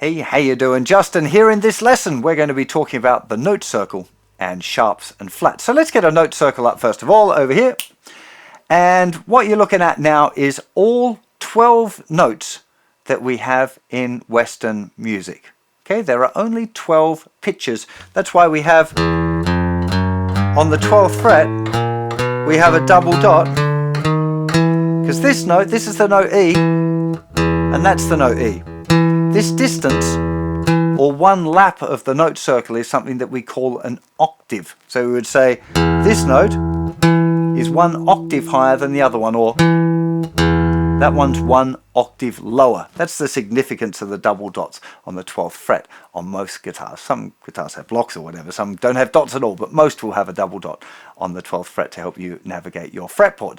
Hey, how you doing? Justin here. In this lesson we're going to be talking about the note circle and sharps and flats. So let's get a note circle up first of all over here. And what you're looking at now is all 12 notes that we have in Western music. Okay, there are only 12 pitches. That's why we have on the 12th fret we have a double dot, because this note, this is the note E, and that's the note E. This distance, or one lap of the note circle, is something that we call an octave. So we would say this note is one octave higher than the other one, or that one's one octave lower. That's the significance of the double dots on the 12th fret on most guitars. Some guitars have blocks or whatever, some don't have dots at all, but most will have a double dot on the 12th fret to help you navigate your fretboard.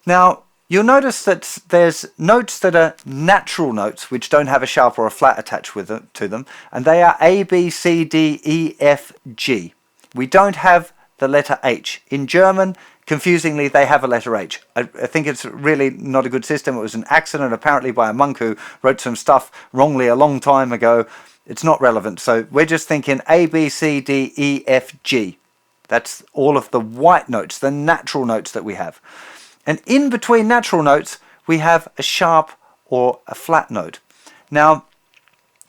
Now, you'll notice that there's notes that are natural notes, which don't have a sharp or a flat attached to them, and they are A, B, C, D, E, F, G. We don't have the letter H. In German, confusingly, they have a letter H. I think it's really not a good system. It was an accident apparently by a monk who wrote some stuff wrongly a long time ago. It's not relevant. So we're just thinking A, B, C, D, E, F, G. That's all of the white notes, the natural notes that we have. And in between natural notes, we have a sharp or a flat note. Now,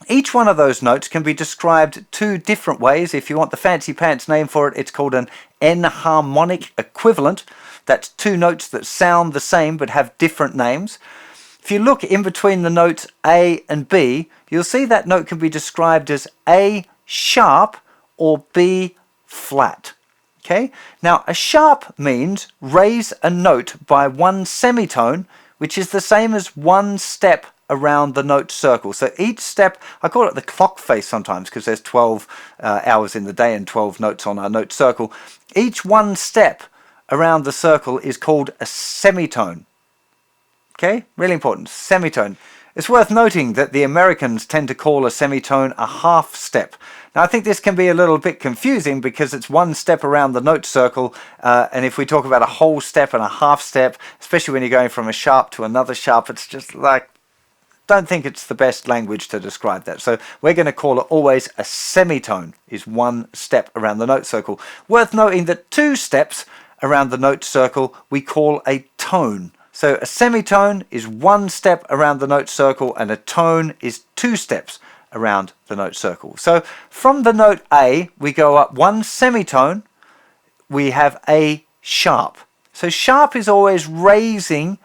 each one of those notes can be described two different ways. If you want the fancy pants name for it, it's called an enharmonic equivalent. That's two notes that sound the same but have different names. If you look in between the notes A and B, you'll see that note can be described as A sharp or B flat. Okay? Now, a sharp means raise a note by one semitone, which is the same as one step around the note circle. So each step, I call it the clock face sometimes because there's 12 hours in the day and 12 notes on our note circle. Each one step around the circle is called a semitone. Okay, really important, semitone. It's worth noting that the Americans tend to call a semitone a half step. Now I think this can be a little bit confusing because it's one step around the note circle, and if we talk about a whole step and a half step, especially when you're going from a sharp to another sharp, it's just like, don't think it's the best language to describe that. So we're going to call it always a semitone, is one step around the note circle. Worth noting that two steps around the note circle we call a tone. So a semitone is one step around the note circle and a tone is two steps around the note circle. So from the note A we go up one semitone, we have A sharp. So sharp is always raising,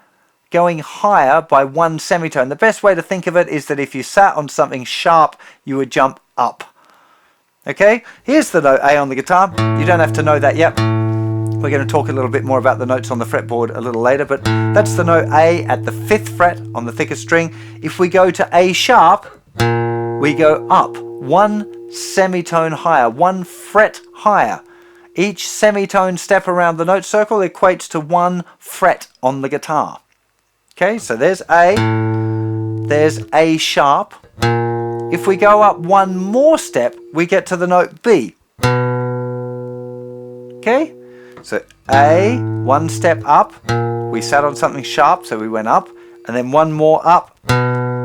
going higher by one semitone. The best way to think of it is that if you sat on something sharp, you would jump up. Okay, here's the note A on the guitar. You don't have to know that yet. We're going to talk a little bit more about the notes on the fretboard a little later, but that's the note A at the 5th fret on the thickest string. If we go to A sharp, we go up one semitone higher, one fret higher. Each semitone step around the note circle equates to one fret on the guitar. Okay, so there's A sharp. If we go up one more step, we get to the note B. Okay, so A, one step up, we sat on something sharp, so we went up, and then one more up,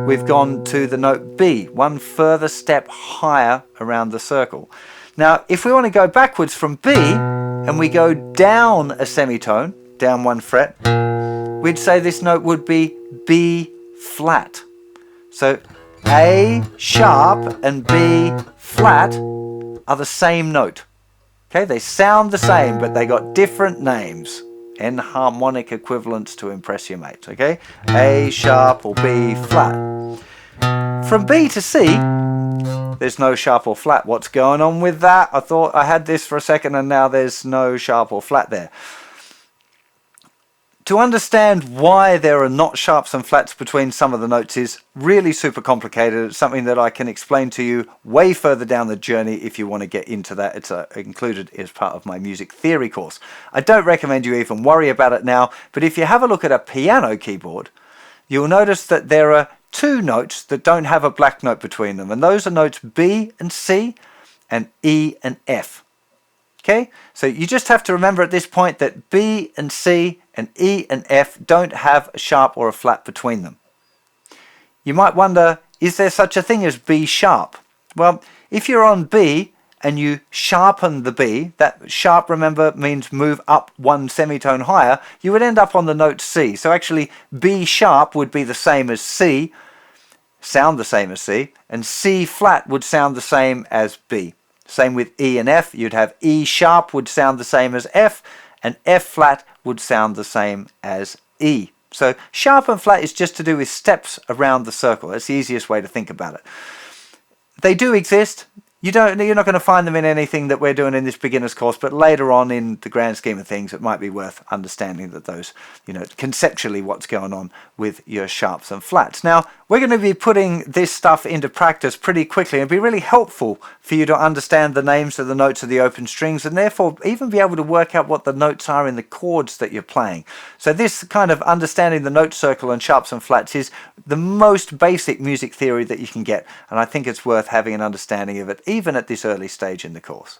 we've gone to the note B, one further step higher around the circle. Now, if we want to go backwards from B, and we go down a semitone, down one fret, we'd say this note would be B flat. So A sharp and B flat are the same note. Okay, they sound the same, but they got different names. Enharmonic equivalents to impress your mates. Okay, A sharp or B flat. From B to C, there's no sharp or flat. What's going on with that? I thought I had this for a second and now there's no sharp or flat there. To understand why there are not sharps and flats between some of the notes is really super complicated. It's something that I can explain to you way further down the journey if you want to get into that. It's included as part of my music theory course. I don't recommend you even worry about it now, but if you have a look at a piano keyboard, you'll notice that there are two notes that don't have a black note between them, and those are notes B and C and E and F. Okay, so you just have to remember at this point that B and C and E and F don't have a sharp or a flat between them. You might wonder, Is there such a thing as B sharp? Well, if you're on B and you sharpen the B, that sharp, remember, means move up one semitone higher, you would end up on the note C. So actually B sharp would be the same as C, sound the same as C, and C flat would sound the same as B. Same with E and F. You'd have E sharp would sound the same as F, and F flat would sound the same as E. So sharp and flat is just to do with steps around the circle. That's the easiest way to think about it. They do exist. You're not going to find them in anything that we're doing in this beginner's course, but later on in the grand scheme of things, it might be worth understanding that those, conceptually what's going on with your sharps and flats. Now, we're going to be putting this stuff into practice pretty quickly. It'd be really helpful for you to understand the names of the notes of the open strings and therefore even be able to work out what the notes are in the chords that you're playing. So this kind of understanding the note circle and sharps and flats is the most basic music theory that you can get, and I think it's worth having an understanding of it even at this early stage in the course.